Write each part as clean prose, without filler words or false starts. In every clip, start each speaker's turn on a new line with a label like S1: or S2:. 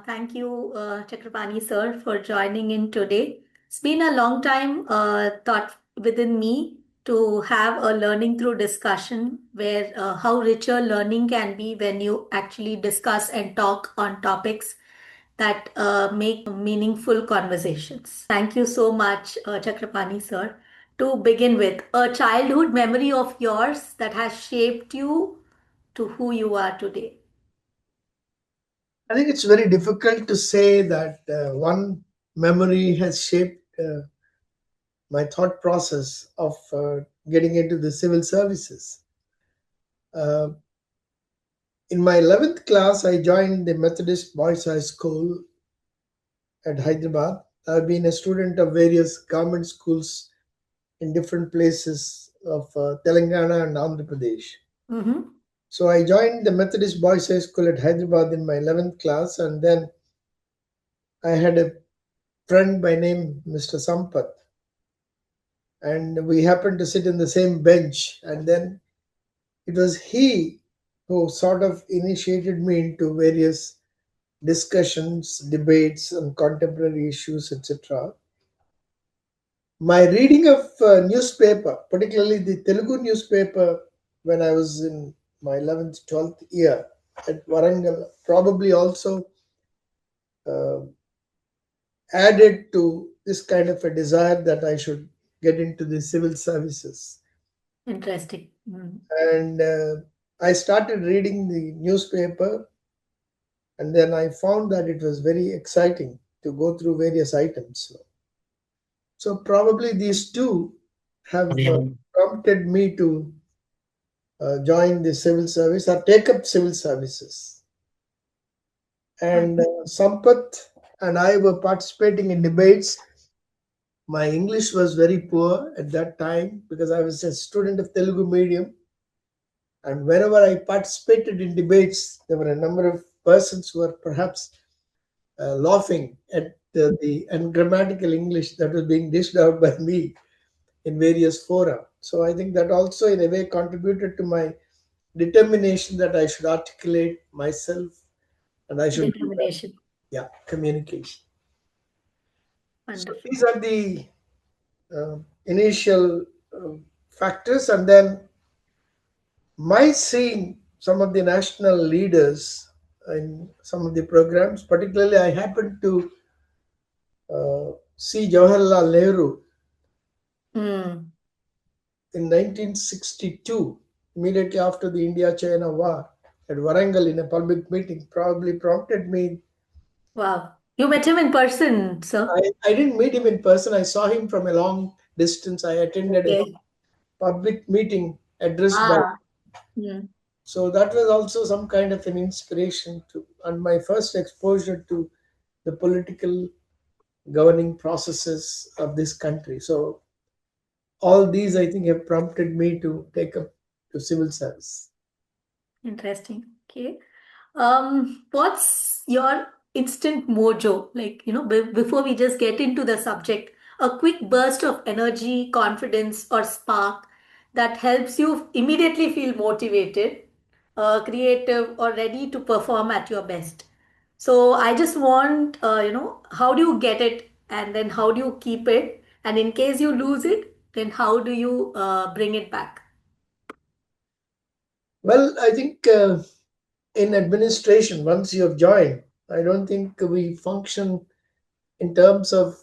S1: Thank you, Chakrapani sir, for joining in today. It's been a long time thought within me to have a learning through discussion where how richer learning can be when you actually discuss and talk on topics that make meaningful conversations. Thank you so much, Chakrapani sir. To begin with, a childhood memory of yours that has shaped you to who you are today.
S2: I think it's very difficult to say that one memory has shaped my thought process of getting into the civil services. Uh, in my 11th class, I joined the Methodist Boys High School at Hyderabad. I've been a student of various government schools in different places of Telangana and Andhra Pradesh.
S1: Mm-hmm.
S2: So I joined the Methodist Boys High School at Hyderabad in my 11th class, and then I had a friend by name Mr. Sampath, and we happened to sit in the same bench. And then it was he who sort of initiated me into various discussions, debates on contemporary issues, etc. My reading of newspaper, particularly the Telugu newspaper, when I was in my 11th, 12th year at Warangal, probably also uh, added to this kind of a desire that I should get into the civil services.
S1: Interesting. Mm.
S2: And I started reading the newspaper, and then I found that it was very exciting to go through various items. So probably these two have prompted me to join the civil service or take up civil services. And Sampath and I were participating in debates. My English was very poor at that time because I was a student of Telugu medium. And whenever I participated in debates, there were a number of persons who were perhaps laughing at the ungrammatical English that was being dished out by me in various fora. So I think that also, in a way, contributed to my determination that I should articulate myself and I should do that.
S1: Determination.
S2: Yeah, communication. So
S1: Wonderful.
S2: these are the initial factors, and then my seeing some of the national leaders in some of the programs, particularly I happened to see Jawaharlal Nehru
S1: Mm.
S2: in 1962, immediately after the India-China war at Warangal in a public meeting, probably prompted me.
S1: Wow. You met him in person, sir?
S2: I didn't meet him in person. I saw him from a long distance. I attended a
S1: Okay.
S2: public meeting addressed by.
S1: Ah. Mm.
S2: So that was also some kind of an inspiration to, and my first exposure to the political governing processes of this country. So all these, I think, have prompted me to take up to civil service.
S1: Interesting. Okay. What's your instant mojo? Like, before we just get into the subject, a quick burst of energy, confidence, or spark that helps you immediately feel motivated, creative, or ready to perform at your best. So I just want, how do you get it and then how do you keep it? And in case you lose it, then how do you bring it back?
S2: Well, I think in administration, once you have joined, I don't think we function in terms of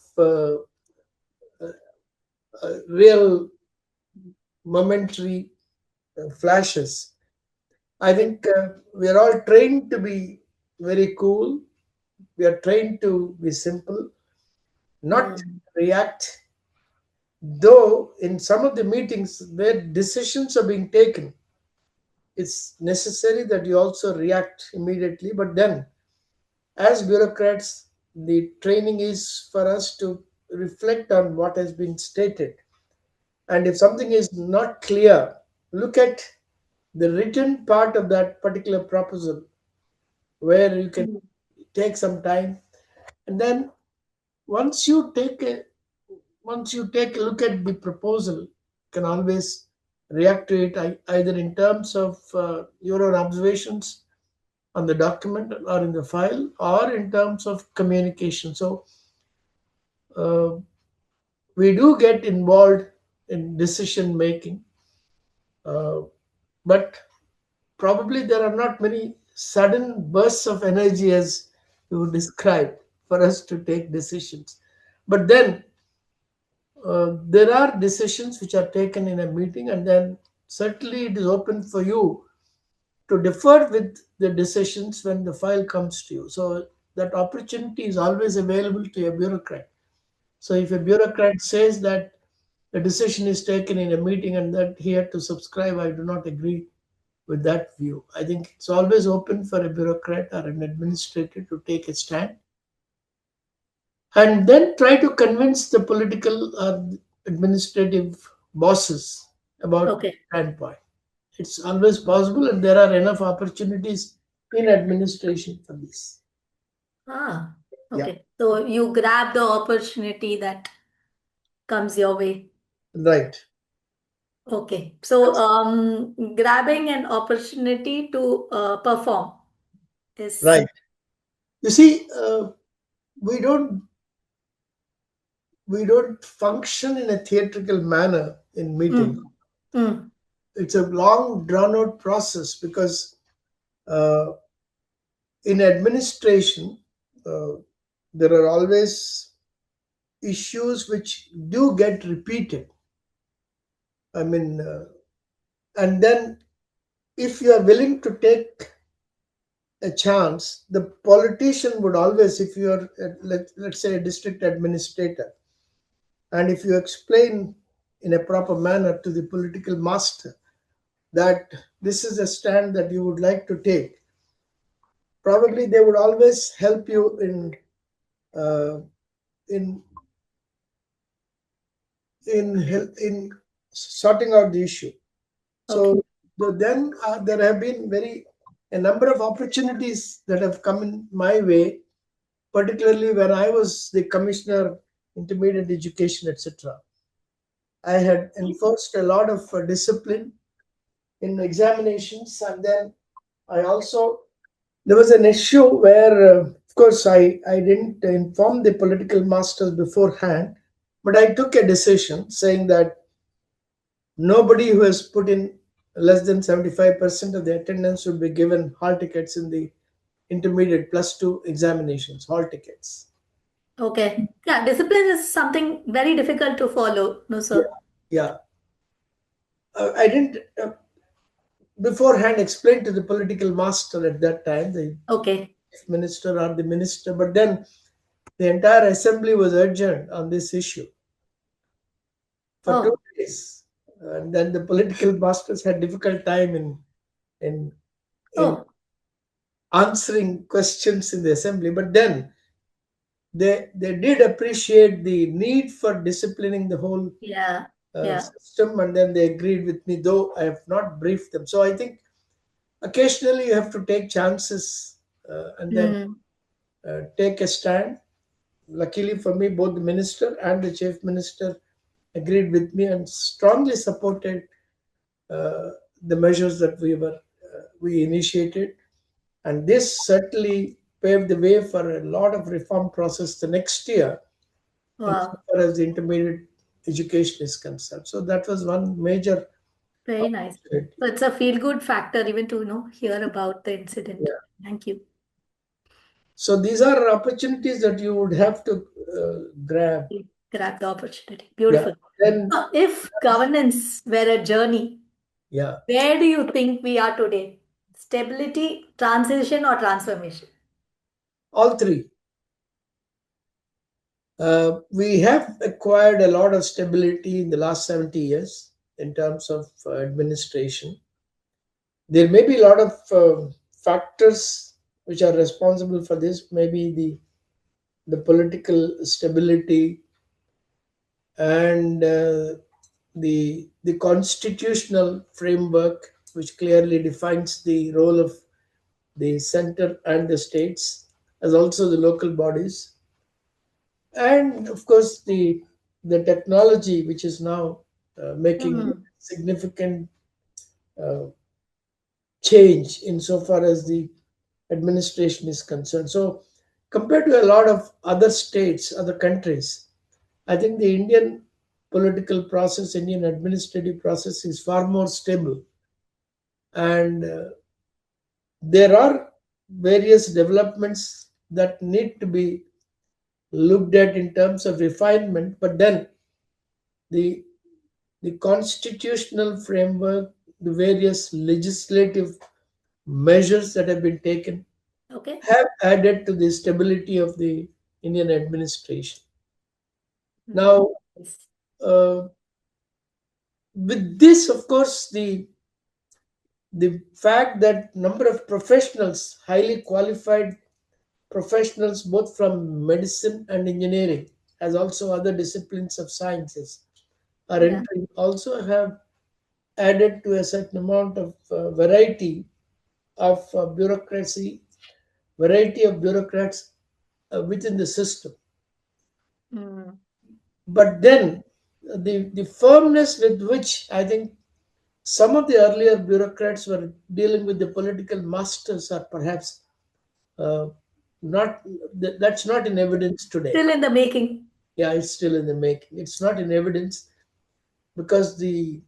S2: real momentary flashes. I think we are all trained to be very cool. We are trained to be simple, not
S1: Mm.
S2: react. Though in some of the meetings where decisions are being taken, it's necessary that you also react immediately. But then, as bureaucrats, the training is for us to reflect on what has been stated. And if something is not clear, look at the written part of that particular proposal where you can
S1: Mm.
S2: take some time. And then once you take a once you take a look at the proposal, you can always react to it either in terms of your own observations on the document or in the file or in terms of communication. So uh, we do get involved in decision making, uh, but probably there are not many sudden bursts of energy as you described for us to take decisions. But then there are decisions which are taken in a meeting, and then certainly it is open for you to defer with the decisions when the file comes to you. So that opportunity is always available to a bureaucrat. So if a bureaucrat says that a decision is taken in a meeting and that he had to subscribe, I do not agree with that view. I think it's always open for a bureaucrat or an administrator to take a stand and then try to convince the political or administrative bosses about
S1: Okay.
S2: standpoint. It's always possible, and there are enough opportunities in administration for this.
S1: Ah,
S2: Yeah,
S1: okay. So you grab the opportunity that comes your way.
S2: right,
S1: Okay. So grabbing an opportunity to perform is
S2: right. You see, we don't we don't function in a theatrical manner in meeting.
S1: mm, mm,
S2: It's a long, drawn out process because uh, in administration, uh, there are always issues which do get repeated. I mean, and then if you are willing to take a chance, the politician would always, if you are, let's say, a district administrator, and if you explain in a proper manner to the political master that this is a stand that you would like to take, probably they would always help you uh, in in sorting out the issue.
S1: okay.
S2: So then there have been very a number of opportunities that have come in my way, particularly when I was the commissioner, intermediate education, etc. I had enforced a lot of discipline in examinations, and then I also there was an issue where, of course, I didn't inform the political masters beforehand, but I took a decision saying that nobody who has put in less than 75% of the attendance should be given hall tickets in the intermediate plus two examinations, hall tickets.
S1: Okay. Yeah, discipline is something very difficult to follow. No,
S2: Yeah,
S1: sir.
S2: yeah. I didn't beforehand explain to the political master at that time, the
S1: Okay.
S2: chief minister or the minister, but then the entire assembly was urgent on this issue for two
S1: Oh,
S2: days. And then the political masters had difficult time in in
S1: oh,
S2: answering questions in the assembly. But then they did appreciate the need for disciplining the whole
S1: yeah, yeah.
S2: system, and then they agreed with me, though I have not briefed them. So I think occasionally you have to take chances and then
S1: Mm,
S2: take a stand. Luckily for me, both the minister and the chief minister agreed with me and strongly supported uh, the measures that we initiated, and this certainly paved the way for a lot of reform process the next year
S1: wow.
S2: insofar as the intermediate education is concerned. So that was one major
S1: Very nice.
S2: opportunity.
S1: So it's a feel good factor even to hear about the incident.
S2: Yeah.
S1: Thank you.
S2: So these are opportunities that you would have to grab.
S1: You grab the opportunity.
S2: Yeah.
S1: Beautiful.
S2: Then,
S1: So if governance were a journey,
S2: yeah,
S1: where do you think we are today? Stability, transition, or transformation?
S2: all three. We have acquired a lot of stability in the last 70 years in terms of administration. There may be a lot of factors which are responsible for this. Maybe the political stability and the constitutional framework, which clearly defines the role of the center and the states, as also the local bodies, and of course the technology, which is now making
S1: Hmm.
S2: significant uh, change insofar as the administration is concerned. So, compared to a lot of other states, other countries, I think the Indian political process, Indian administrative process is far more stable. And there are various developments that need to be looked at in terms of refinement, but then the the constitutional framework, the various legislative measures that have been taken
S1: Okay.
S2: have added to the stability of the Indian administration.
S1: Mm.
S2: Now,
S1: Yes.
S2: uh, with this, of course, the fact that number of professionals, highly qualified professionals, both from medicine and engineering, as also other disciplines of sciences, are
S1: Yeah.
S2: entering, also have added to a certain amount of variety of bureaucracy, variety of bureaucrats within the system.
S1: Mm.
S2: But then the firmness with which I think some of the earlier bureaucrats were dealing with the political masters are perhaps uh, not, that's not in evidence today.
S1: Still in the making.
S2: Yeah, it's still in the making. It's not in evidence because the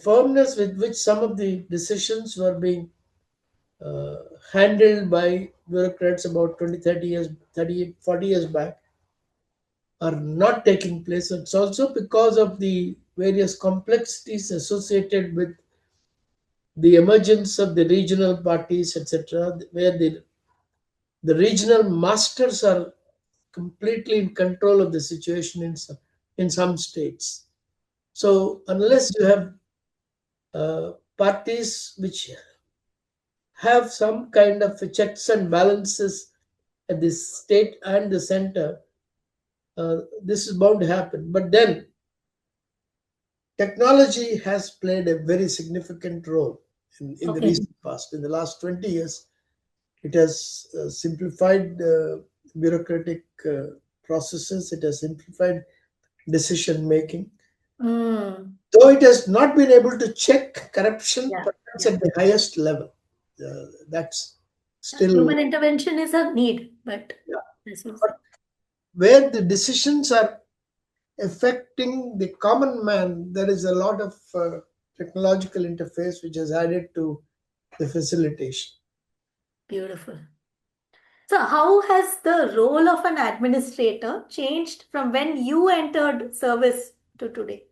S2: firmness with which some of the decisions were being uh, handled by bureaucrats about 20, 30 years, 30, 40 years back are not taking place. It's also because of the various complexities associated with the emergence of the regional parties, etc., where the regional masters are completely in control of the situation in some states. So, unless you have parties which have some kind of checks and balances at the state and the center, this is bound to happen. But then technology has played a very significant role in the
S1: Okay.
S2: recent past. In the last 20 years, it has simplified bureaucratic processes, it has simplified decision making.
S1: Mm.
S2: Though it has not been able to check corruption,
S1: Yeah.
S2: perhaps
S1: Yeah.
S2: at the highest level. That's still,
S1: Human intervention is a need, but
S2: yeah.
S1: as you
S2: But
S1: said.
S2: where the decisions are affecting the common man, there is a lot of technological interface which has added to the facilitation.
S1: Beautiful. So, how has the role of an administrator changed from when you entered service to today?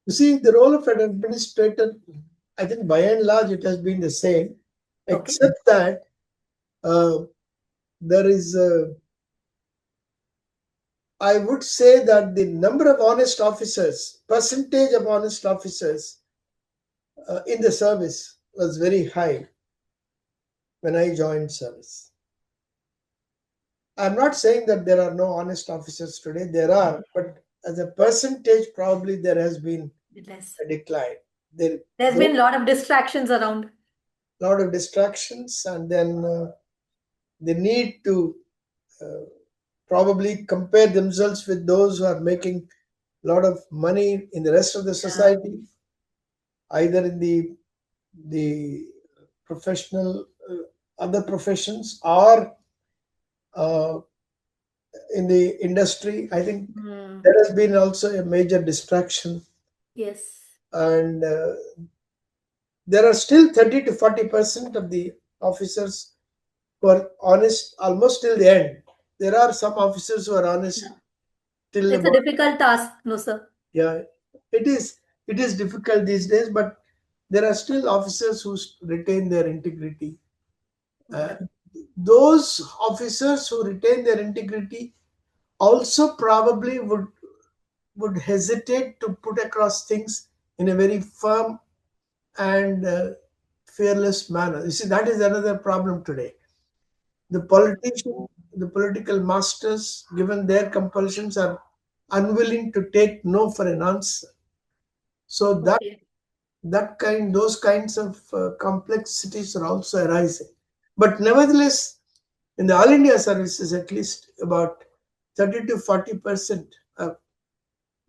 S2: You see, the role of an administrator, I think by and large, it has been the same,
S1: Okay.
S2: except that uh, there is, I would say that the number of honest officers, percentage of honest officers in the service was very high when I joined service. I'm not saying that there are no honest officers today, there are, but as a percentage, probably there has been
S1: Less.
S2: a decline. There,
S1: There's
S2: though
S1: been a lot of distractions around.
S2: a lot of distractions, and then the need to uh, probably compare themselves with those who are making a lot of money in the rest of the
S1: Yeah.
S2: society, either in the professional other professions or uh, in the industry. I think
S1: Hmm.
S2: there has been also a major distraction,
S1: Yes.
S2: and there are still 30 to 40% of the officers who are honest almost till the end. There are some officers who are honest
S1: Yeah.
S2: till
S1: It's a
S2: about,
S1: difficult task, no, sir.
S2: yeah. It is difficult these days, but there are still officers who retain their integrity. Uh,
S1: Wonderful.
S2: those officers who retain their integrity also probably would hesitate to put across things in a very firm and fearless manner. You see, that is another problem today. The politician, the political masters, given their compulsions, are unwilling to take no for an answer. So
S1: Okay.
S2: those kinds of complexities are also arising. But nevertheless, in the All India services, at least about 30 to 40%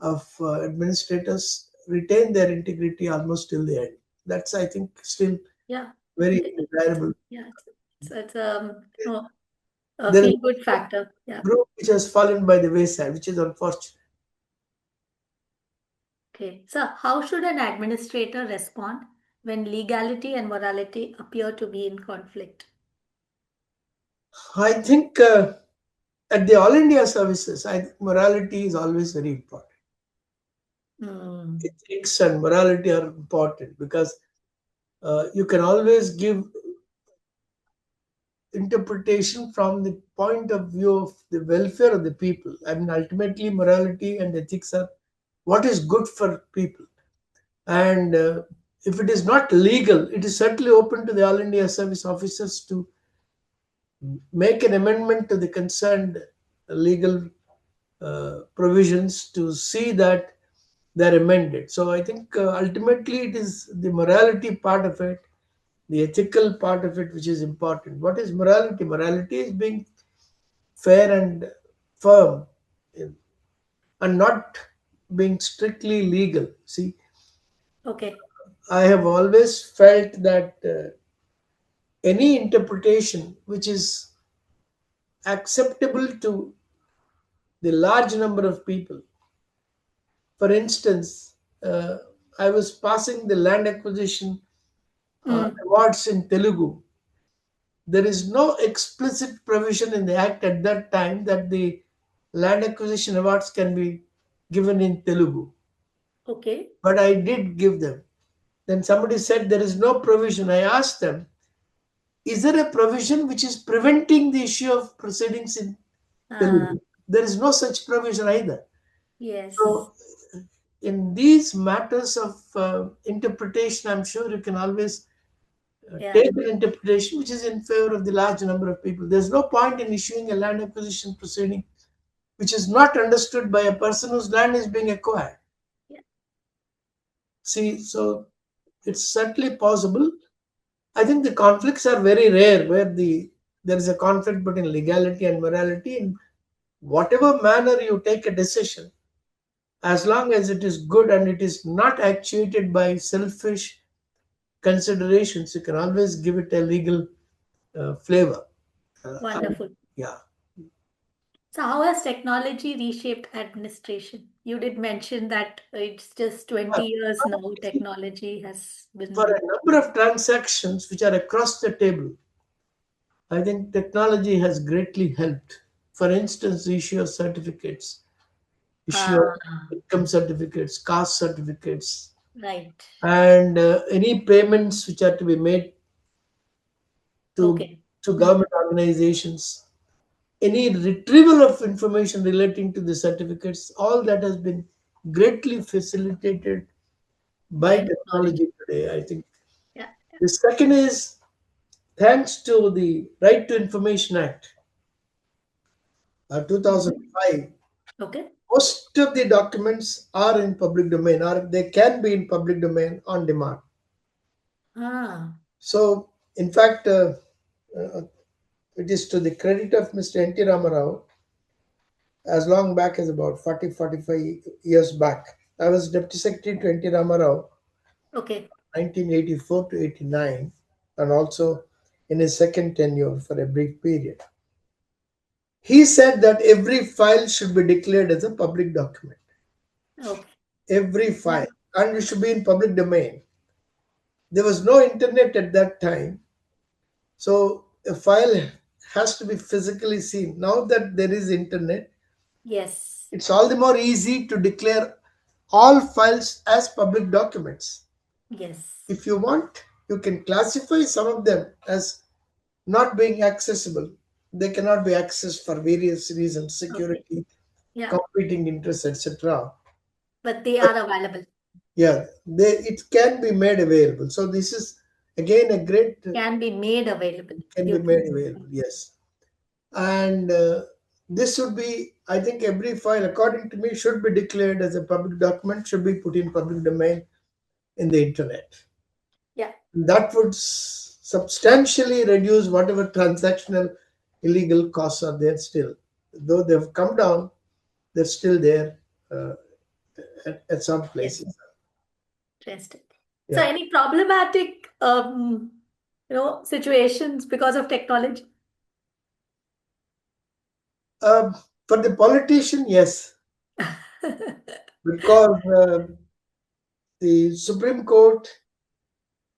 S2: of administrators retain their integrity almost till the end. That's, I think, still
S1: Yeah.
S2: very
S1: Okay.
S2: desirable.
S1: Yeah. It's no, a
S2: There is
S1: feel good factor.
S2: a
S1: Yeah.
S2: group which has fallen by the wayside, which is unfortunate.
S1: Okay. So, how should an administrator respond when legality and morality appear to be in conflict?
S2: I think at the All India services, I think morality is always very important.
S1: Hmm.
S2: Ethics and morality are important because you can always give interpretation from the point of view of the welfare of the people. I mean, ultimately, morality and ethics are what is good for people. And if it is not legal, it is certainly open to the All India service officers to make an amendment to the concerned legal provisions to see that they're amended. So I think ultimately it is the morality part of it, the ethical part of it, which is important. What is morality? Morality is being fair and firm and not being strictly legal. See,
S1: Okay.
S2: I have always felt that any interpretation which is acceptable to the large number of people. For instance, I was passing the land acquisition
S1: Hmm.
S2: awards in Telugu. There is no explicit provision in the act at that time that the land acquisition awards can be given in Telugu,
S1: Okay.
S2: but I did give them. Then somebody said there is no provision. I asked them, is there a provision which is preventing the issue of proceedings in
S1: Uh,
S2: Telugu? There is no such provision either.
S1: yes.
S2: So, in these matters of interpretation, I'm sure you can always
S1: Yeah.
S2: take an interpretation which is in favor of the large number of people. There's no point in issuing a land acquisition proceeding which is not understood by a person whose land is being acquired.
S1: Yeah.
S2: See, so it's certainly possible. I think the conflicts are very rare where there is a conflict between legality and morality. In whatever manner you take a decision, as long as it is good and it is not actuated by selfish considerations, you can always give it a legal flavor.
S1: Wonderful.
S2: Yeah.
S1: So, how has technology reshaped administration? You did mention that it's just 20 years now, technology has been
S2: For a
S1: with.
S2: number of transactions which are across the table, I think technology has greatly helped. For instance, the issue of certificates, issue of
S1: Ah,
S2: income certificates, caste certificates,
S1: right.
S2: and any payments which are to be made to,
S1: Okay.
S2: to
S1: Hmm.
S2: government organizations, any retrieval of information relating to the certificates, all that has been greatly facilitated by
S1: By technology.
S2: technology today, I think.
S1: Yeah.
S2: The second is thanks to the Right to Information Act,
S1: Mhm.
S2: 2005,
S1: Okay.
S2: most of the documents are in public domain or they can be in public domain on demand.
S1: Ah,
S2: So, in fact, uh, it is to the credit of Mr. N.T. Ramarao, as long back as about 40, 45 years back. I was Deputy Secretary to N.T. Ramarao,
S1: okay.
S2: 1984 to 89, and also in his second tenure for a brief period. He said that every file should be declared as a public document.
S1: Okay.
S2: Every
S1: Yeah.
S2: file. And it should be in public domain. There was no internet at that time. So a file has to be physically seen. Now that there is internet,
S1: Yes.
S2: it's all the more easy to declare all files as public documents.
S1: Yes.
S2: If you want, you can classify some of them as not being accessible. They cannot be accessed for various reasons,
S1: Okay.
S2: security,
S1: Yeah.
S2: competing interests, etc.
S1: But they
S2: But
S1: are available.
S2: yeah, it can be made available. So this is again a great
S1: Can be made available.
S2: can be made
S1: Beautiful.
S2: available. Yes, and this should be. I think every file, according to me, should be declared as a public document. Should be put in public domain in the internet.
S1: Yeah.
S2: That would substantially reduce whatever transactional illegal costs are there still. Though they've come down, they're still there uh, at some
S1: Yes.
S2: places.
S1: Interesting. So,
S2: Yeah.
S1: any problematic situations because of technology?
S2: Um, for the politician, yes, because the Supreme Court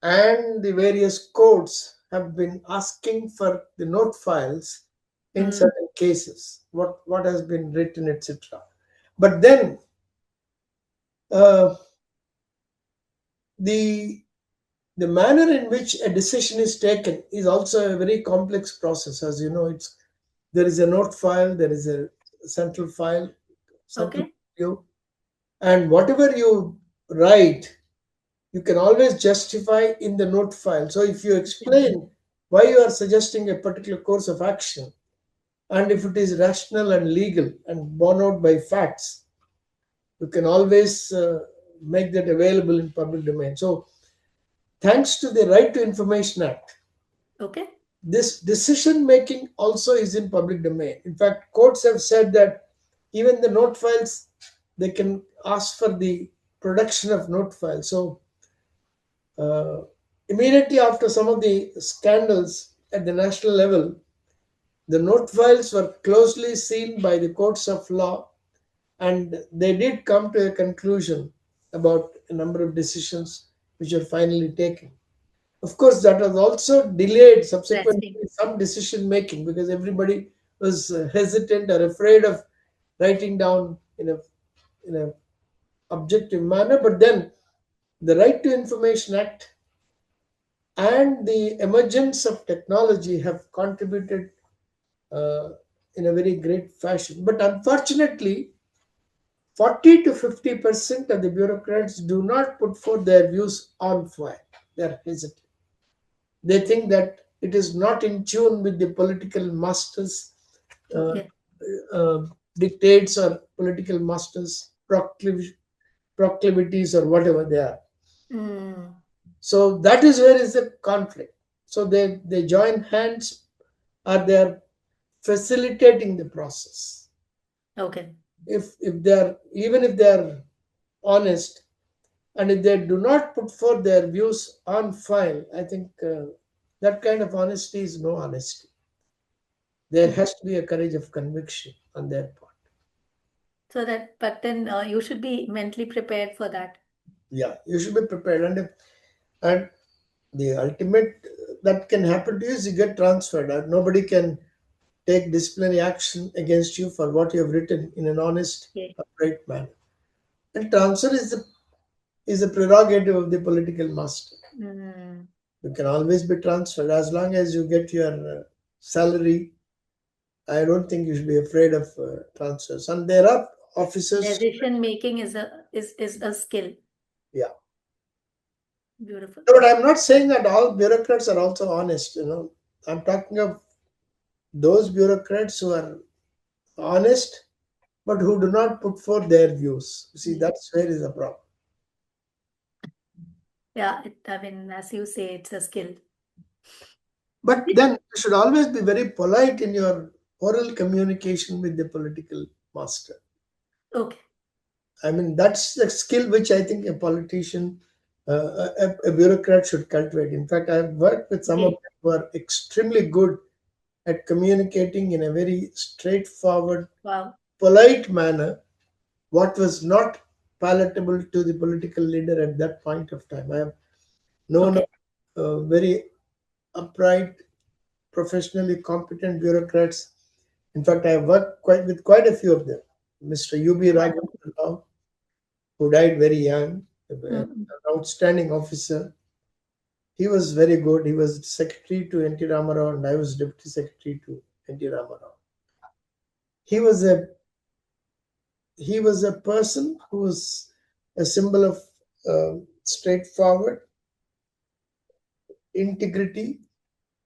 S2: and the various courts have been asking for the note files in
S1: Mm,
S2: certain cases, what has been written, etc. But then uh, the the manner in which a decision is taken is also a very complex process. As you know, it's there is a note file, there is a central file, central
S1: okay.
S2: queue, and whatever you write, you can always justify in the note file. So if you explain why you are suggesting a particular course of action, and if it is rational and legal and borne out by facts, you can always make that available in public domain. So thanks to the Right to Information Act,
S1: Okay.
S2: this decision making also is in public domain. In fact, courts have said that even the note files, they can ask for the production of note files. So uh, immediately after some of the scandals at the national level, the note files were closely seen by the courts of law, and they did come to a conclusion about a number of decisions which were finally taken. Of course, that was also delayed subsequently
S1: Interesting.
S2: some decision making because everybody was hesitant or afraid of writing down in a objective manner. But then the Right to Information Act and the emergence of technology have contributed uh, in a very great fashion. But unfortunately, 40 to 50% of the bureaucrats do not put forth their views on file. They are hesitant. They think that it is not in tune with the political masters' uh,
S1: Okay.
S2: dictates or political masters' proclivities or whatever they are.
S1: Mm,
S2: So that is where is the conflict. So they join hands or they are facilitating the process.
S1: okay.
S2: If they are even if they are honest, and if they do not put forth their views on file, I think that kind of honesty is no honesty. There
S1: Mm.
S2: has to be a courage of conviction on their part.
S1: So that, but then you should be mentally prepared for that.
S2: Yeah, you should be prepared, and the ultimate that can happen to you is you get transferred. Nobody can take disciplinary action against you for what you have written in an honest,
S1: Okay.
S2: upright manner. And transfer is a prerogative of the political master.
S1: Mm,
S2: You can always be transferred as long as you get your salary. I don't think you should be afraid of transfers. And there are officers.
S1: decision making is a skill.
S2: Yeah.
S1: Beautiful.
S2: No, but I'm not saying that all bureaucrats are also honest. I'm talking of those bureaucrats who are honest, but who do not put forth their views. You see,
S1: Mm.
S2: that's where is the problem.
S1: Yeah, I mean, as you say, it's a skill.
S2: But then you should always be very polite in your oral communication with the political master.
S1: Okay.
S2: I mean, that's the skill which I think a politician, a bureaucrat should cultivate. In fact, I've worked with some of
S1: Okay.
S2: them who are extremely good at communicating in a very straightforward,
S1: Wow.
S2: polite manner what was not palatable to the political leader at that point of time. I have known
S1: Okay.
S2: very upright, professionally competent bureaucrats. In fact, I have worked with quite a few of them. Mr. U.B.
S1: Wonderful.
S2: Raghavan Rao, who died very young, an
S1: Mm,
S2: outstanding officer. He was very good. He was secretary to N.T. Ramarao, and I was deputy secretary to N.T. Ramarao. He was a he was a person who was a symbol of straightforward integrity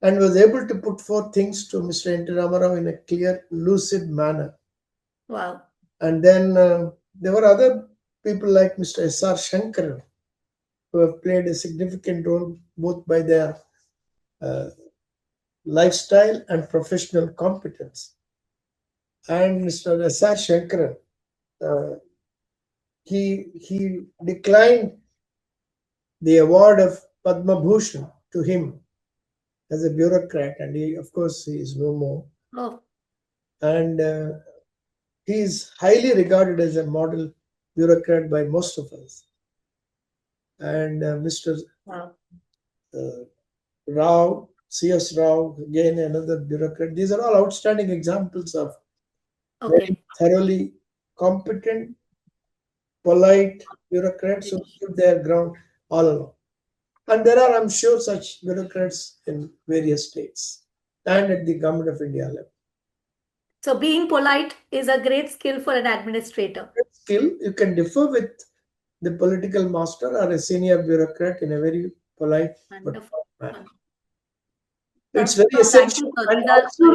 S2: and was able to put forth things to Mr. N.T. Ramarao in a clear, lucid manner.
S1: wow.
S2: And then there were other people like Mr. S.R. Shankar who have played a significant role both by their uh, lifestyle and professional competence. And Mr. S.R. Shankar, uh, he declined the award of Padma Bhushan to him as a bureaucrat, and he, of course, he is no more.
S1: Oh,
S2: And he is highly regarded as a model bureaucrat by most of us. And Mr.
S1: wow.
S2: Uh, Rao, C.S. Rao, again another bureaucrat. These are all outstanding examples of very
S1: Okay.
S2: thoroughly competent, polite bureaucrats who stood their ground all along. And there are, I'm sure, such bureaucrats in various states and at the Government of India level.
S1: So being polite is a great skill for an administrator.
S2: Skill, you can differ with the political master or a senior bureaucrat in a very polite but
S1: Wonderful.
S2: firm manner.
S1: Wonderful.
S2: It's
S1: So,
S2: very
S1: so thank
S2: essential,
S1: you, sir.
S2: and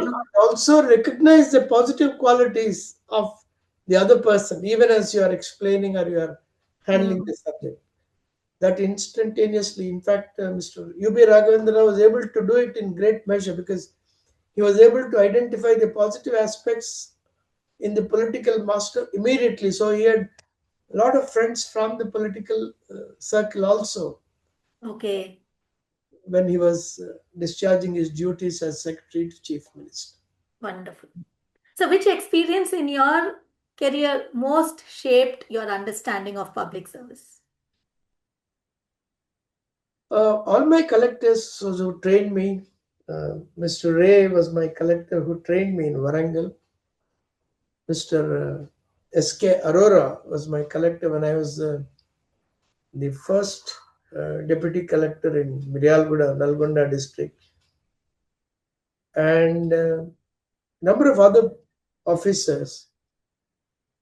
S1: These are,
S2: also recognize the positive qualities of the other person, even as you are explaining or you are handling
S1: mm,
S2: the subject. That instantaneously, in fact, Mr. UB Raghavendra was able to do it in great measure because he was able to identify the positive aspects in the political master immediately. So he had a lot of friends from the political circle also
S1: okay.
S2: when he was discharging his duties as Secretary to Chief Minister.
S1: Wonderful. So, which experience in your career most shaped your understanding of public service?
S2: All my collectors who trained me, Mr. Ray was my collector who trained me in Varangal. Mr. S.K. Arora was my collector when I was the first deputy collector in Miryalguda, Nalgonda district. And number of other officers,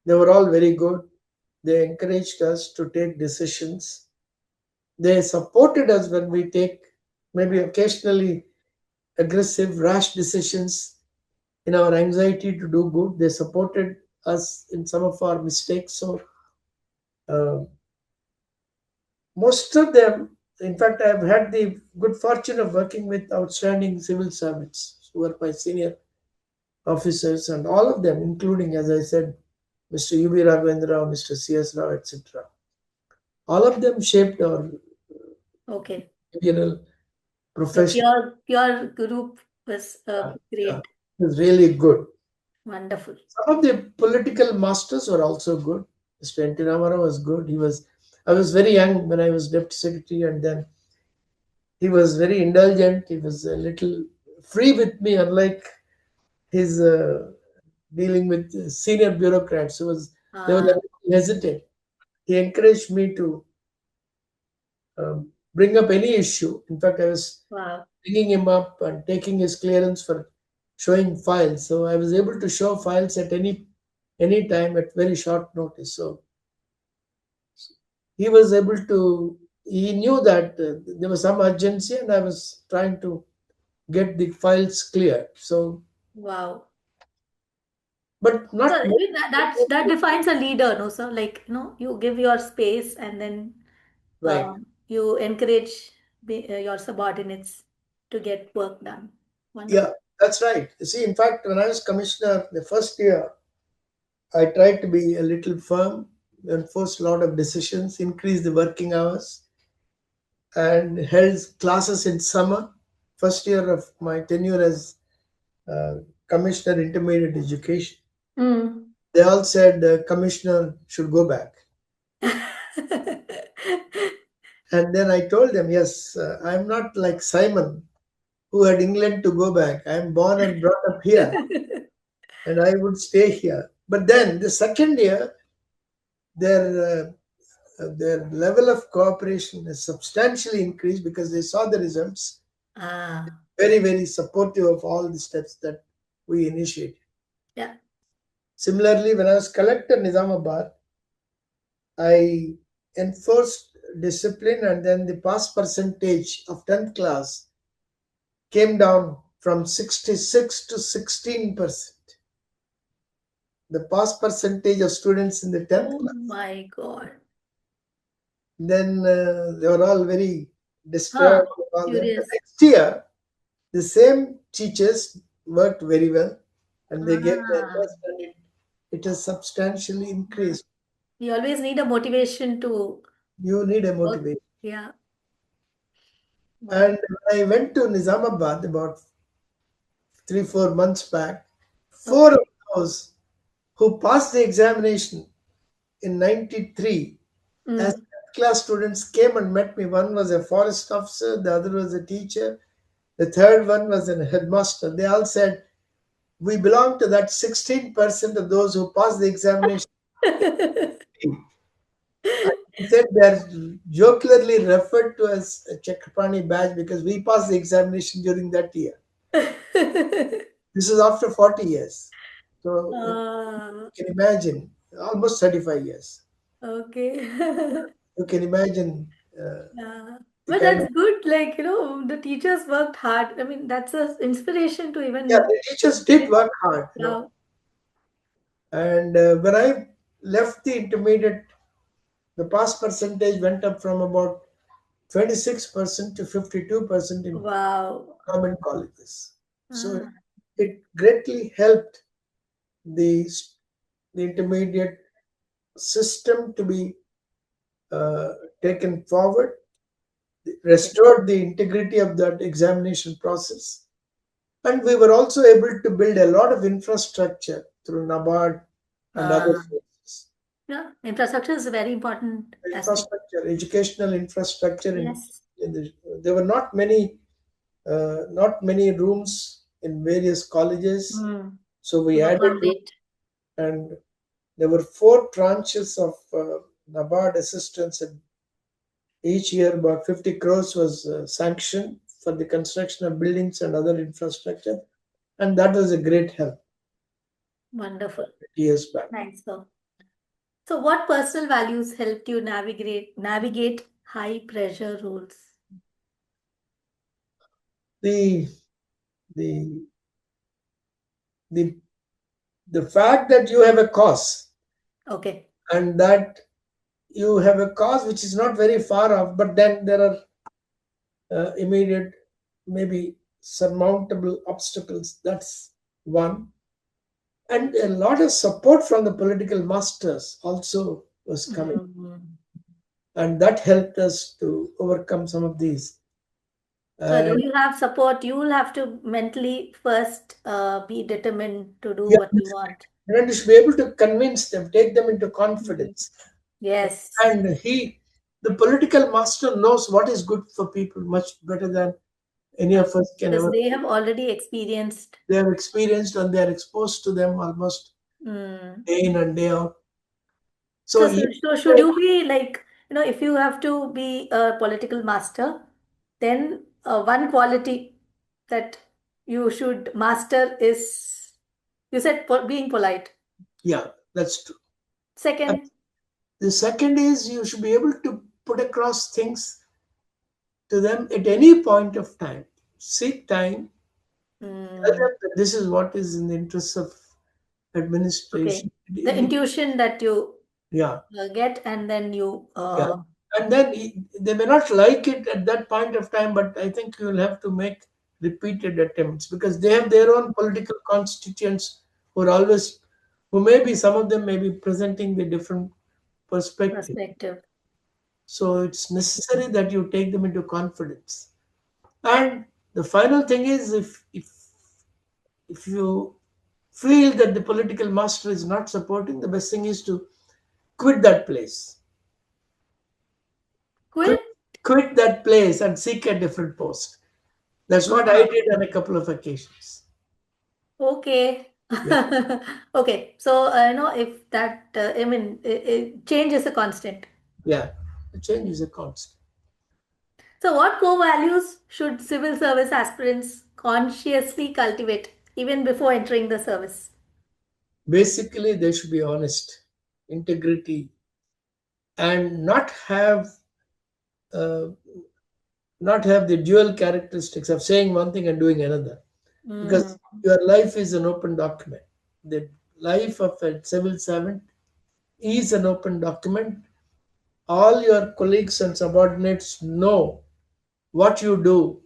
S2: they were all very good. They encouraged us to take decisions. They supported us when we take maybe occasionally aggressive, rash decisions in our anxiety to do good. They supported us in some of our mistakes. So, uh, most of them, in fact, I've had the good fortune of working with outstanding civil servants who were my senior officers, and all of them, including, as I said, Mr. U.B. Raghavendra, Mr. C.S. Rao, etc. All of them shaped our
S1: Okay.
S2: behavioral
S1: The
S2: profession.
S1: pure group was
S2: Yeah,
S1: great.
S2: it was really good.
S1: Wonderful.
S2: Some of the political masters were also good. Mr. N.T. Ramarao was good. I was very young when I was deputy secretary, and then he was very indulgent. He was a little free with me, unlike his dealing with senior bureaucrats who was they were a
S1: Ah,
S2: little hesitant. He encouraged me to bring up any issue. In fact, I was
S1: wow.
S2: bringing him up and taking his clearance for showing files. So I was able to show files at any time at very short notice. So he was able to. He knew that there was some urgency, and I was trying to get the files clear. So,
S1: Wow.
S2: but
S1: So
S2: not
S1: I
S2: more.
S1: mean, that defines a leader, no, sir? Like, you give your space and then
S2: Right.
S1: you encourage your subordinates to get work done.
S2: Yeah,
S1: Wonderful.
S2: that's right. You see, in fact, when I was commissioner the first year, I tried to be a little firm, enforce a lot of decisions, increase the working hours, and held classes in summer. First year of my tenure as uh, Commissioner Intermediate Education.
S1: Mm.
S2: They all said the Commissioner should go back. And then I told them, yes, I'm not like Simon, who had England to go back. I'm born and brought up here, and I would stay here. But then the second year, their their level of cooperation has substantially increased because they saw the results.
S1: Ah,
S2: Very, very supportive of all the steps that we initiated.
S1: yeah.
S2: Similarly, when I was collector in Nizamabad, I enforced discipline, and then the pass percentage of 10th class came down from 66 to 16%. The pass percentage of students in the 10th
S1: Oh
S2: class.
S1: my God.
S2: Then they were all very
S1: Huh.
S2: disturbed with all that. The
S1: Curious.
S2: next year, the same teachers worked very well, and they gave their
S1: Ah,
S2: best, and it has substantially
S1: yeah.
S2: increased.
S1: You always need a motivation to
S2: You need a
S1: work.
S2: motivation.
S1: Yeah. Wow.
S2: And when I went to Nizamabad about 3 4 months back, four
S1: Okay.
S2: of those who passed the examination in 93 as
S1: Mm.
S2: class students came and met me. One was a forest officer, the other was a teacher, the third one was a headmaster. They all said, we belong to that 16% of those who passed the examination. And he said they are jocularly referred to as a Chakrapani badge because we passed the examination during that year. This is after 40 years. So
S1: uh,
S2: you can imagine, almost 35 years.
S1: okay.
S2: You can imagine
S1: Yeah.
S2: the
S1: But
S2: kind of.
S1: that's good. Like, the teachers worked hard. I mean, that's an inspiration to
S2: Yeah,
S1: even
S2: the teachers did
S1: students.
S2: work hard.
S1: Yeah.
S2: And when I left the intermediate, the pass percentage went up from about 26% to 52% in
S1: Wow.
S2: government colleges. So
S1: Ah,
S2: it greatly helped the, the intermediate system to be uh, taken forward,
S1: yeah.
S2: restored the integrity of that examination process. And we were also able to build a lot of infrastructure through NABARD and other
S1: Ah,
S2: sources.
S1: yeah. Infrastructure is a very important aspect.
S2: Infrastructure, educational infrastructure,
S1: Yes.
S2: there were not many rooms in various colleges,
S1: Mm.
S2: so we
S1: To
S2: added rooms,
S1: accommodate.
S2: and there were four tranches of NABARD assistance, and each year about 50 crores was sanctioned for the construction of buildings and other infrastructure, and that was a great help
S1: Wonderful.
S2: years back.
S1: Nice. So what personal values helped you navigate high pressure roles?
S2: The the the the fact that you have a cause,
S1: Okay.
S2: and that you have a cause which is not very far off, but then there are immediate, maybe surmountable obstacles. That's one. And a lot of support from the political masters also was coming,
S1: Mhm.
S2: and that helped us to overcome some of these.
S1: So do
S2: And
S1: you have support? You will have to mentally first be determined to do
S2: yeah,
S1: what you want.
S2: and you should be able to convince them, take them into
S1: Mhm.
S2: confidence.
S1: Yes,
S2: And the political master knows what is good for people much better than any of us can
S1: because
S2: ever.
S1: they have already experienced.
S2: They have experienced and they are exposed to them almost
S1: Mm.
S2: day in and day out. So,
S1: So should you be like, if you have to be a political master, then one quality that you should master is, you said being polite.
S2: yeah, that's true. And
S1: Second,
S2: the second is you should be able to put across things to them at any point of time. Seek time, tell
S1: mm,
S2: them that this is what is in the interest of
S1: okay,
S2: administration.
S1: the intuition that you
S2: Yeah,
S1: get, and then you,
S2: yeah. And then they may not like it at that point of time, but I think you will have to make repeated attempts because they have their own political constituents who are always, who may be, some of them may be presenting the different perspective.
S1: perspective.
S2: So it's necessary that you take them into confidence. And the final thing is, if you feel that the political master is not supporting, the best thing is to quit that place. Quit,
S1: Quit?
S2: quit that place and seek a different post. That's what I
S1: Ah,
S2: did on a couple of occasions.
S1: okay.
S2: Yeah,
S1: Okay, so if that, I mean, change is a constant.
S2: yeah. The change is a constant.
S1: So, what core values should civil service aspirants consciously cultivate even before entering the service?
S2: Basically, they should be honest, integrity, and uh, not have the dual characteristics of saying one thing and doing another.
S1: Mm,
S2: Because your life is an open document. The life of a civil servant is an open document. All your colleagues and subordinates know what you do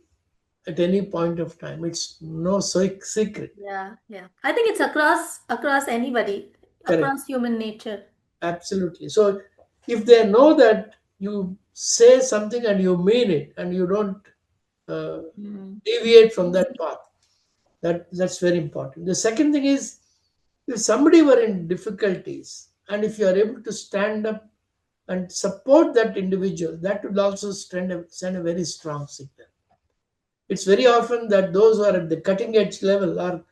S2: at any point of time. It's no secret.
S1: yeah, yeah. I think it's across anybody,
S2: Correct.
S1: across human nature.
S2: Absolutely. So if they know that you say something and you mean it and you don't uh,
S1: Mm.
S2: deviate from that path. That's very important. The second thing is, if somebody were in difficulties and if you are able to stand up and support that individual, that would also send a very strong signal. It's very often that those who are at the cutting edge level are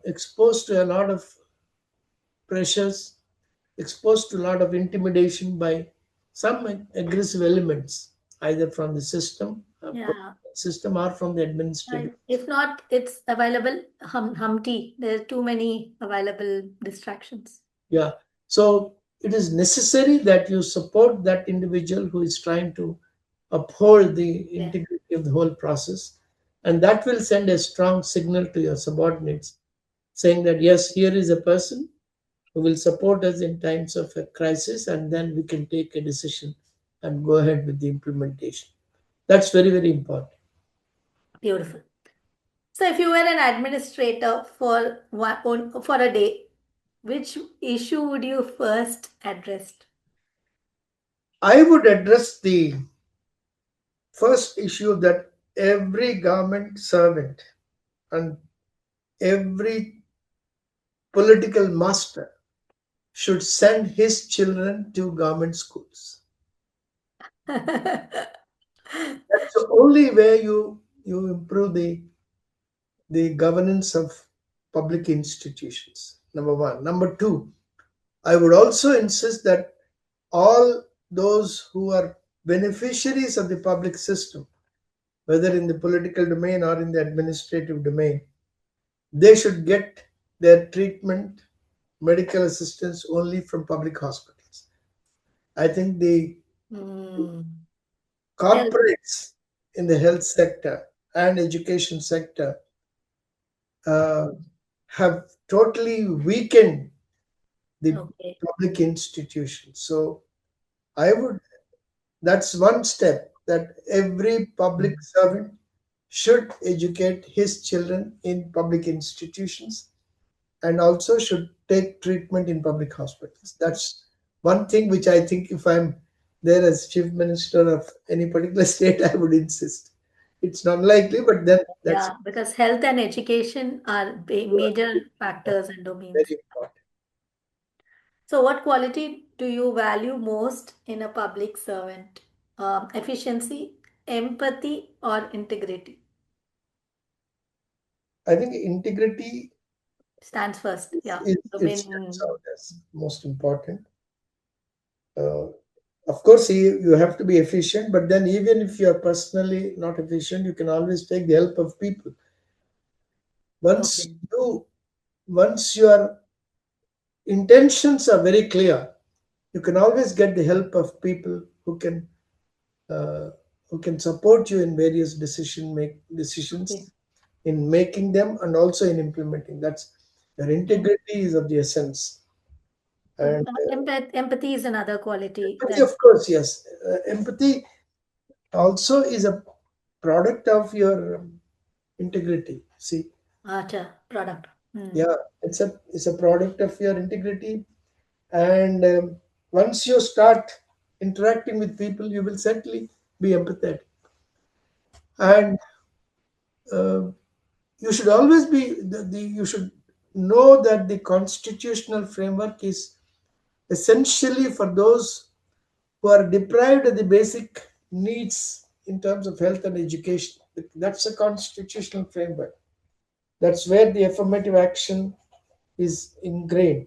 S2: exposed to a lot of pressures, exposed to a lot of intimidation by some aggressive elements, either from the
S1: Yeah.
S2: system or from the administrative.
S1: If not, it's available. Humpty. There are too many available distractions.
S2: Yeah. So it is necessary that you support that individual who is trying to uphold the
S1: Yeah.
S2: integrity of the whole process. And that will send a strong signal to your subordinates saying that, yes, here is a person who will support us in times of a crisis, and then we can take a decision and go ahead with the implementation. That's very, very important.
S1: Beautiful. So, if you were an administrator for for a day, which issue would you first address?
S2: I would address the first issue that every government servant and every political master should send his children to government schools. That's the only way you improve the governance of public institutions. Number one. Number two, I would also insist that all those who are beneficiaries of the public system, whether in the political domain or in the administrative domain, they should get their treatment, medical assistance only from public hospitals. I think the
S1: Hmm. Health.
S2: corporates in the health sector and education sector uh, have totally weakened the
S1: Okay.
S2: public institutions. So I would, that's one step that every public servant should educate his children in public institutions and also should take treatment in public hospitals. That's one thing which I think if I'm there as chief minister of any particular state, I would insist. It's not likely, but then that's
S1: Yeah, because health and education are major factors and domains.
S2: very important.
S1: So, what quality do you value most in a public servant? Efficiency, empathy, or integrity?
S2: I think integrity
S1: Stands first. Yeah.
S2: is it stands
S1: Domain.
S2: out as most important. Uh, of course, you have to be efficient, but then even if you are personally not efficient, you can always take the help of people. Once
S1: Okay.
S2: you once your intentions are very clear, you can always get the help of people uh, who can support you in various
S1: Okay.
S2: decisions in making them and also in implementing. That's their
S1: Okay.
S2: integrity is of the essence.
S1: So,
S2: And
S1: empathy is another quality
S2: empathy,
S1: that
S2: of course, yes. Empathy also is a product of your integrity. See,
S1: art product. Hmm.
S2: yeah, it's a product of your integrity. And once you start interacting with people, you will certainly be empathetic. And uh, you should always be you should know that the constitutional framework is essentially for those who are deprived of the basic needs in terms of health and education. That's a constitutional framework. That's where the affirmative action is ingrained.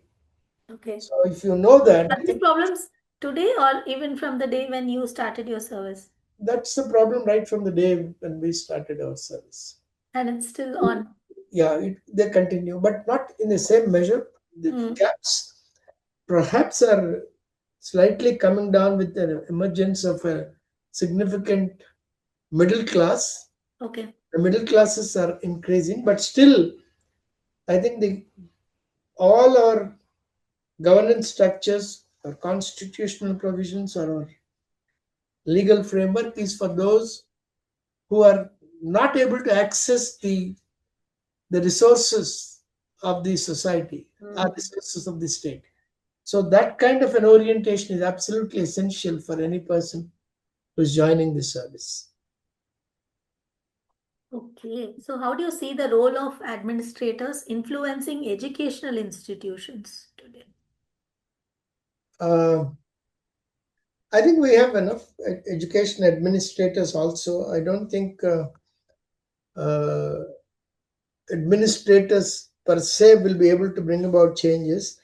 S1: Okay.
S2: So if you know that,
S1: Are these problems today or even from the day when you started your service?
S2: that's the problem right from the day when we started our service.
S1: And it's still on.
S2: Yeah, they continue, but not in the same measure. The
S1: Hmm.
S2: gaps perhaps are slightly coming down with the emergence of a significant middle class.
S1: Okay.
S2: The middle classes are increasing, but still, I think all our governance structures, our constitutional provisions, or our legal framework is for those who are not able to access the resources of the society, or
S1: Hmm.
S2: resources of the state. So that kind of an orientation is absolutely essential for any person who's joining the service.
S1: Okay. So, how do you see the role of administrators influencing educational institutions today?
S2: Uh, I think we have enough education administrators also. I don't think uh, administrators per se will be able to bring about changes.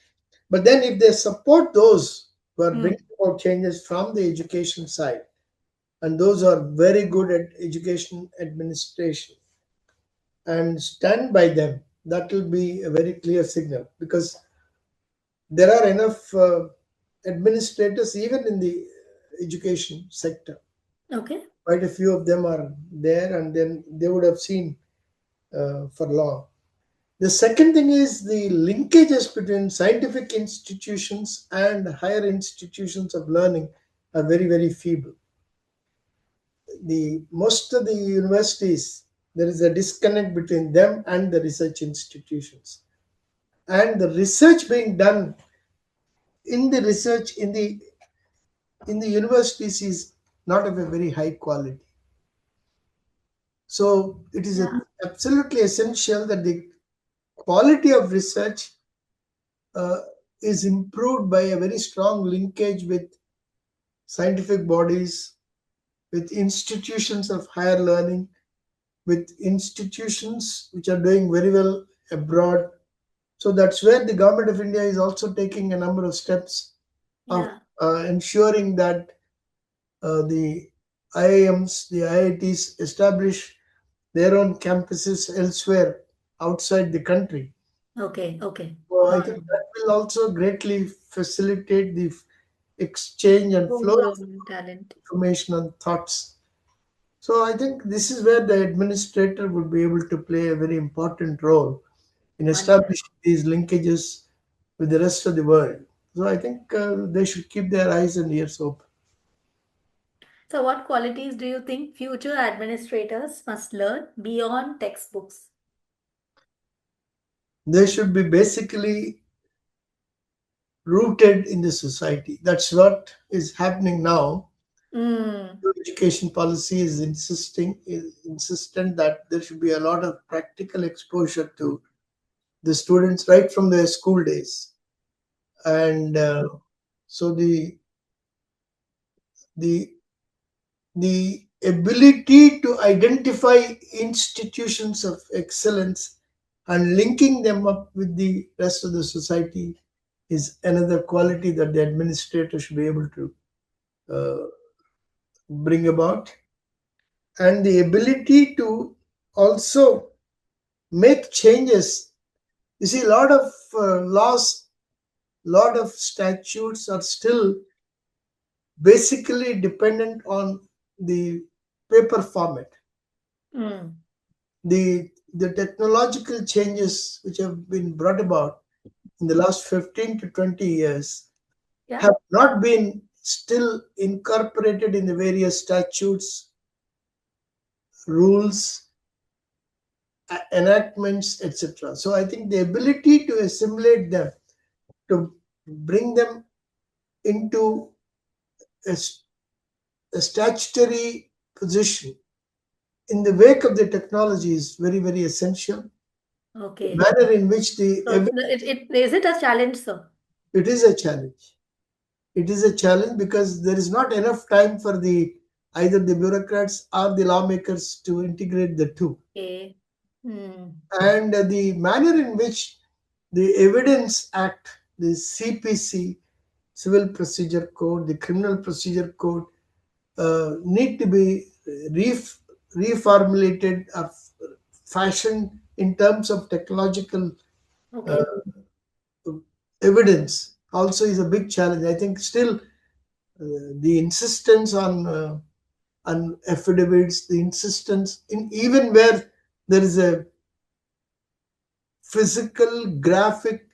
S2: But then, if they support those who are
S1: Hmm.
S2: bringing about changes from the education side, and those are very good at education administration, and stand by them, that will be a very clear signal, because there are enough administrators even in the education sector.
S1: Okay.
S2: Quite a few of them are there, and then they would have seen for long. The second thing is the linkages between scientific institutions and higher institutions of learning are very, very feeble. The most of the universities, there is a disconnect between them and the research institutions, and the research being done in the research in the universities is not of a very high quality. So it is
S1: Yeah.
S2: absolutely essential that the quality of research uh, is improved by a very strong linkage with scientific bodies, with institutions of higher learning, with institutions which are doing very well abroad. So that's where the government of India is also taking a number of steps of
S1: Yeah.
S2: ensuring that the IIMs, the IITs establish their own campuses elsewhere outside the country.
S1: Okay. Okay.
S2: So I think
S1: Hmm.
S2: that will also greatly facilitate the exchange and flow of
S1: Homegrown talent.
S2: information and thoughts. So I think this is where the administrator would be able to play a very important role in
S1: Wonderful.
S2: establishing these linkages with the rest of the world. So I think they should keep their eyes and ears open.
S1: So, what qualities do you think future administrators must learn beyond textbooks?
S2: They should be basically rooted in the society. That's what is happening now.
S1: Mm.
S2: Education policy is insistent that there should be a lot of practical exposure to the students right from their school days, and so the the ability to identify institutions of excellence and linking them up with the rest of the society is another quality that the administrator should be able to uh, bring about, and the ability to also make changes. You see, a lot of laws, lot of statutes are still basically dependent on the paper format.
S1: Mm.
S2: The technological changes which have been brought about in the last 15 to 20 years
S1: Yeah.
S2: have not been still incorporated in the various statutes, rules, enactments, etc. So I think the ability to assimilate them, to bring them into a, a statutory position in the wake of the technology is very, very essential. The
S1: Okay.
S2: manner in which the
S1: So, is it a challenge, sir?
S2: it is a challenge. It is a challenge because there is not enough time for the either the bureaucrats or the lawmakers to integrate the two.
S1: Okay. Hmm.
S2: And the manner in which the Evidence Act, the CPC, Civil Procedure Code, the Criminal Procedure Code need to be reformulated or fashioned in terms of technological uh,
S1: Okay.
S2: evidence also is a big challenge. I think still the insistence on affidavits, the insistence in even where there is a physical graphic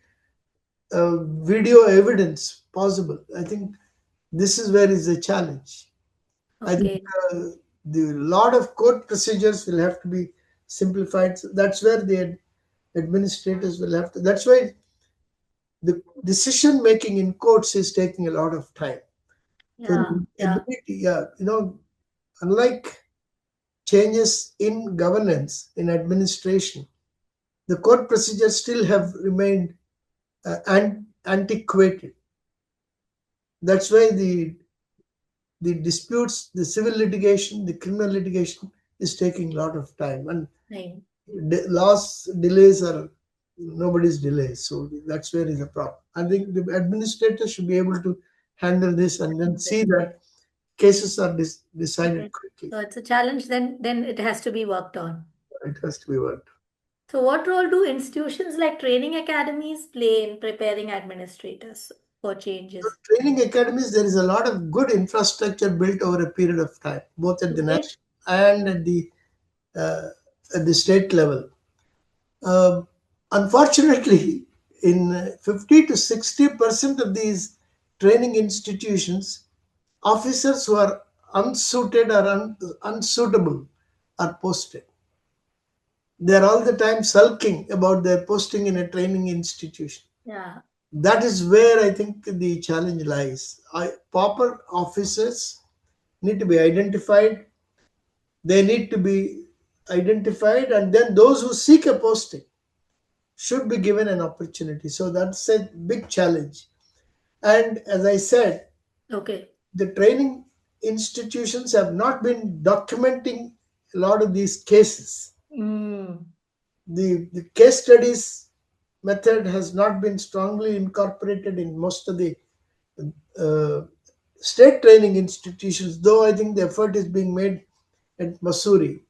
S2: video evidence possible. I think this is where is the challenge. I think
S1: Okay.
S2: uh, the lot of court procedures will have to be simplified. So that's where the administrators will have to. That's why the decision making in courts is taking a lot of time. So
S1: Yeah.
S2: the
S1: Yeah.
S2: ability, yeah, unlike changes in governance, in administration, the court procedures still have remained antiquated. That's why the disputes, the civil litigation, the criminal litigation is taking a lot of time, and
S1: Right.
S2: laws delays are nobody's delays. So that's where is the problem. I think the administrator should be able to handle this and then see that cases are decided
S1: Okay.
S2: quickly.
S1: So it's a challenge, then it has to be worked on.
S2: It has to be worked.
S1: So what role do institutions like training academies play in preparing administrators for changes?
S2: Training academies, there is a lot of good infrastructure built over a period of time, both at the
S1: Okay.
S2: national and uh, at the state level. Um, Unfortunately, in 50 to 60% of these training institutions, officers who are unsuited or unsuitable are posted. They are all the time sulking about their posting in a training institution.
S1: Yeah.
S2: That is where I think the challenge lies. Proper officers need to be identified. They need to be identified, and then those who seek a posting should be given an opportunity. So that's a big challenge. And as I said,
S1: Okay.
S2: the training institutions have not been documenting a lot of these cases.
S1: Mm.
S2: The case studies method has not been strongly incorporated in most of the uh, state training institutions, though I think the effort is being made at Missouri.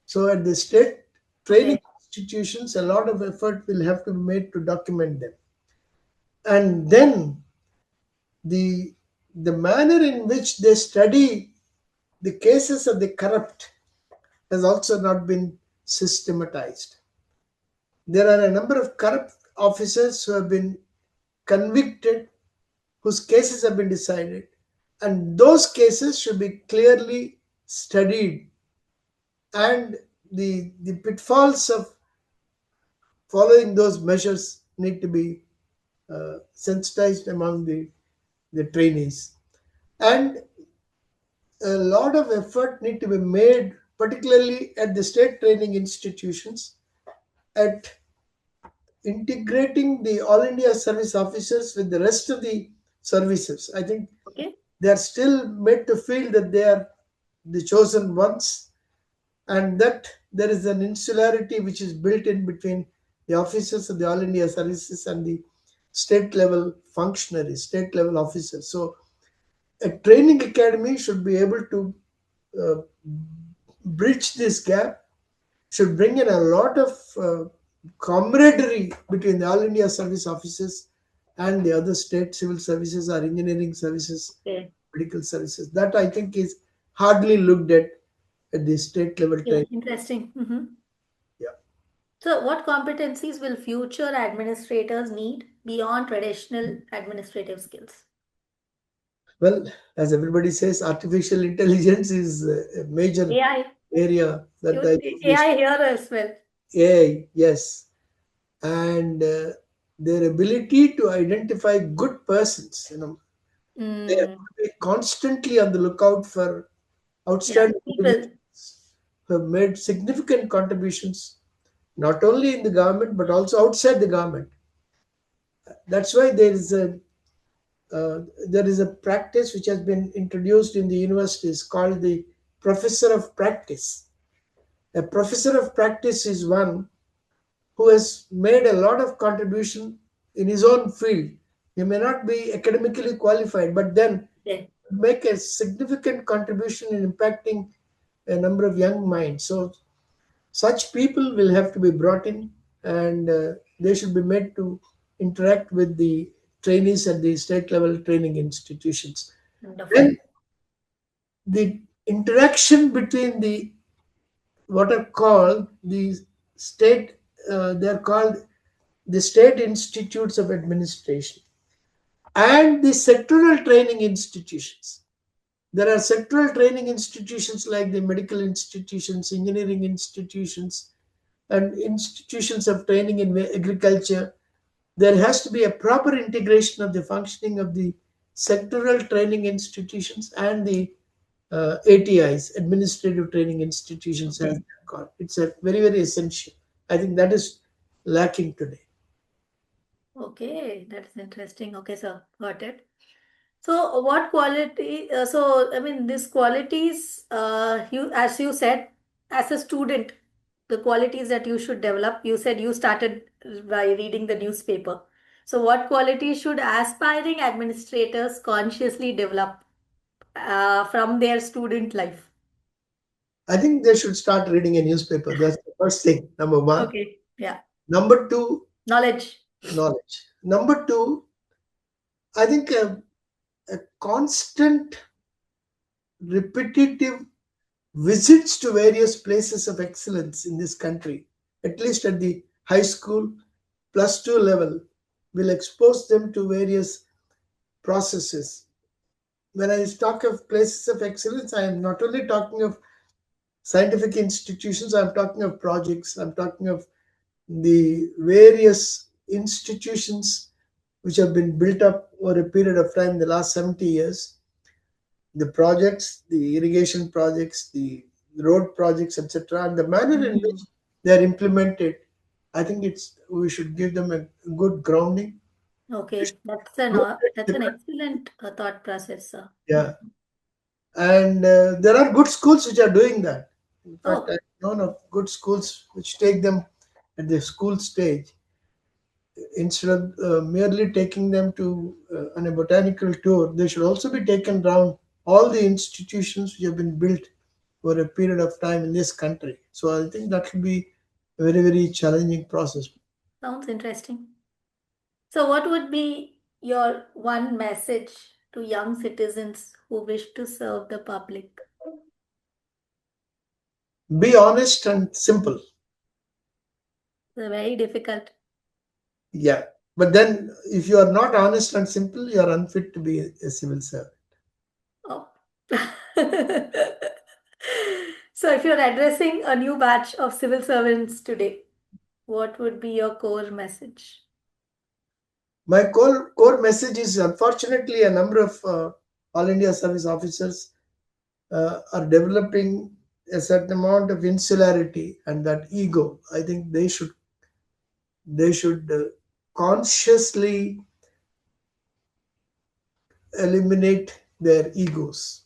S2: So at the state training
S1: Okay.
S2: institutions, a lot of effort will have to be made to document them. And then the the manner in which they study the cases of the corrupt has also not been systematized. There are a number of corrupt officers who have been convicted, whose cases have been decided, and those cases should be clearly studied, and the pitfalls of following those measures need to be sensitized among the trainees. And a lot of effort need to be made, particularly at the state training institutions, at integrating the all India service officers with the rest of the services. I think
S1: Okay.
S2: they are still made to feel that they are the chosen ones, and that there is an insularity which is built in between the officers of the all India services and the state level functionaries, state level officers. So a training academy should be able to uh, bridge this gap, should bring in a lot of camaraderie between the All India service officers and the other state civil services or engineering services,
S1: Okay.
S2: medical services. That I think is hardly looked at the state level
S1: Yeah.
S2: training.
S1: Interesting. Hmm.
S2: Yeah.
S1: So what competencies will future administrators need beyond traditional administrative skills?
S2: Well, as everybody says, artificial intelligence is a major
S1: AI.
S2: area that
S1: You
S2: I
S1: see
S2: think is
S1: AI here as well.
S2: AI, yes, and their ability to identify good persons. They have
S1: Mm.
S2: to be constantly on the lookout for
S1: Yeah.
S2: outstanding
S1: People.
S2: individuals who have made significant contributions, not only in the government but also outside the government. That's why there is a practice which has been introduced in the universities called the professor of practice. A professor of practice is one who has made a lot of contribution in his own field. He may not be academically qualified, but then
S1: Yeah.
S2: make a significant contribution in impacting a number of young minds. So such people will have to be brought in, and they should be made to interact with the trainees at the state level training institutions.
S1: Wonderful.
S2: Then the interaction between the what are called the state, they are called the state institutes of administration and the sectoral training institutions. There are sectoral training institutions like the medical institutions, engineering institutions, and institutions of training in agriculture. There has to be a proper integration of the functioning of the sectoral training institutions and the ATIs, administrative training institutions, as
S1: Okay.
S2: they're called. It's a very, very essential. I think that is lacking today.
S1: Okay, that's interesting. Okay, sir, got it. So, what quality? So, I mean, these qualities, as you said, as a student, the qualities that you should develop. You said you started by reading the newspaper. So, what qualities should aspiring administrators consciously develop from their student life?
S2: I think they should start reading a newspaper. That's the first thing, number one.
S1: Okay, yeah,
S2: Number two,
S1: knowledge.
S2: knowledge. Number two, I think a constant, repetitive visits to various places of excellence in this country, at least at the high school, plus two level, will expose them to various processes. When I talk of places of excellence, I am not only talking of scientific institutions, I'm talking of projects, I'm talking of the various institutions which have been built up over a period of time, the last 70 years, the projects, the irrigation projects, the road projects, etc., and the manner in which
S1: Hmm.
S2: they are implemented. I think it's we should give them a good grounding. We should
S1: Okay,
S2: motivate
S1: that's
S2: them.
S1: an excellent thought process, sir.
S2: Yeah, and there are good schools which are doing that. In fact,
S1: Oh,
S2: I've known of good schools which take them at the school stage instead of merely taking them to on a botanical tour. They should also be taken round all the institutions which have been built for a period of time in this country. So I think that will be a very, very challenging process.
S1: sounds interesting. So, what would be your one message to young citizens who wish to serve the public?
S2: Be honest and simple.
S1: It's very difficult.
S2: Yeah. But then if you are not honest and simple, you are unfit to be a civil servant.
S1: Oh. So, if you're addressing a new batch of civil servants today, what would be your core message?
S2: My core message is unfortunately a number of All India service officers are developing a certain amount of insularity and that ego. I think they should consciously eliminate their egos.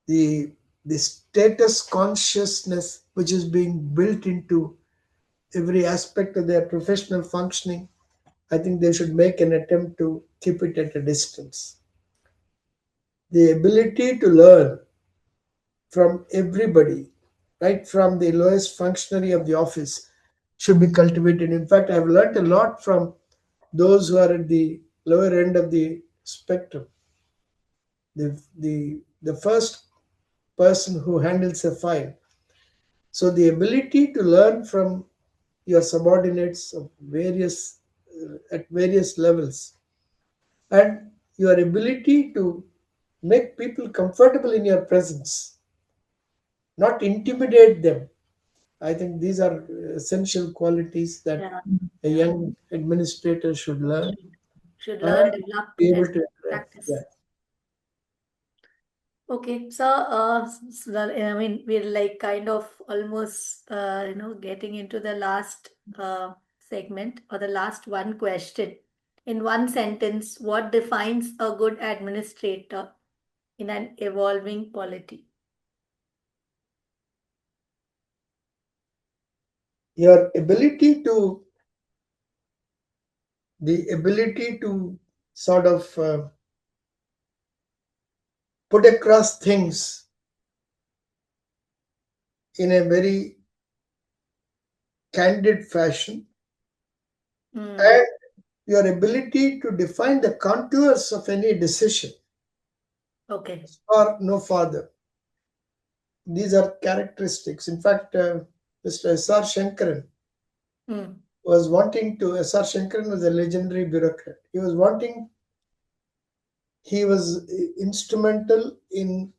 S2: The status consciousness which is being built into every aspect of their professional functioning, I think they should make an attempt to keep it at a distance. The ability to learn from everybody, right from the lowest functionary of the office, should be cultivated. In fact, I've learned a lot from those who are at the lower end of the spectrum. The first person who handles a file. So the ability to learn from your subordinates of various at various levels, and your ability to make people comfortable in your presence, not intimidate them. I think these are essential qualities that
S1: Yeah,
S2: a
S1: yeah.
S2: young administrator should learn
S1: Should
S2: and
S1: learn, develop,
S2: be able
S1: and
S2: to interact. Yeah.
S1: practice. Okay, so I mean, we're like kind of almost, getting into the last segment or the last one question. In one sentence, what defines a good administrator in an evolving polity?
S2: Your ability to sort of put across things in a very candid fashion,
S1: Hmm.
S2: and your ability to define the contours of any decision
S1: Okay.
S2: or no further. These are characteristics. In fact, Mr. S.R. Shankaran
S1: Hmm.
S2: was wanting to, S.R. Shankaran was a legendary bureaucrat. He was instrumental in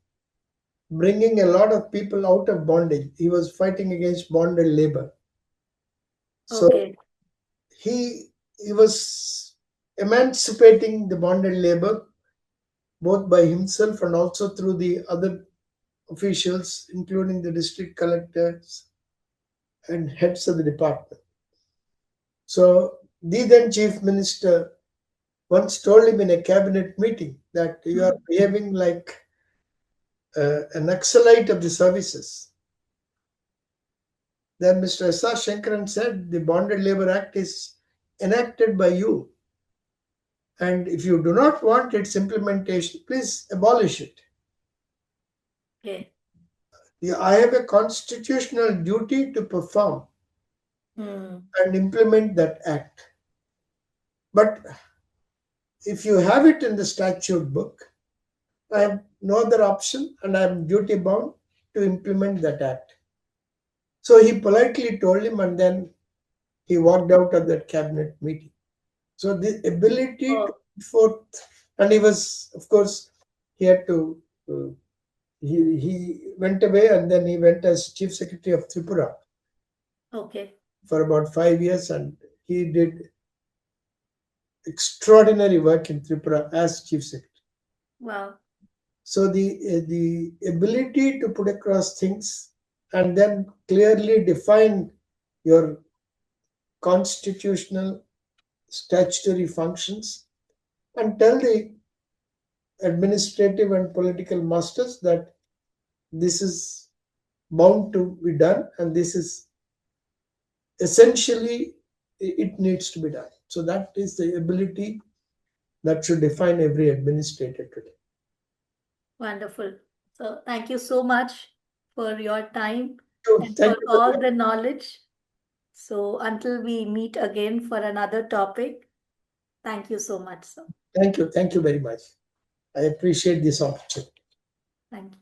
S2: bringing a lot of people out of bondage. He was fighting against bonded labor. So
S1: Okay.
S2: he was emancipating the bonded labor both by himself and also through the other officials, including the district collectors and heads of the department. So the then chief minister once told him in a cabinet meeting that you are
S1: Hmm.
S2: behaving like an Naxalite of the services. Then Mr. S.R. Shankaran said the Bonded Labor Act is enacted by you, and if you do not want its implementation, please abolish it.
S1: Okay.
S2: I have a constitutional duty to perform
S1: Hmm.
S2: and implement that act. But if you have it in the statute book, I have no other option and I am duty bound to implement that act. So he politely told him and then he walked out of that cabinet meeting. So the ability to
S1: Oh,
S2: put forth, and he was, of course, he had to, uh, he went away and then he went as chief secretary of Tripura
S1: okay.
S2: for about 5 years and he did extraordinary work in Tripura as chief secretary.
S1: Wow.
S2: So the ability to put across things and then clearly define your constitutional statutory functions and tell the administrative and political masters that this is bound to be done and this is essentially it needs to be done. So that is the ability that should define every administrator today.
S1: Wonderful. So thank you so much for your time
S2: So
S1: and
S2: thank
S1: for
S2: you very
S1: all
S2: much.
S1: the knowledge. So until we meet again for another topic, thank you so much, sir.
S2: Thank you very much. I appreciate this opportunity.
S1: Thank you.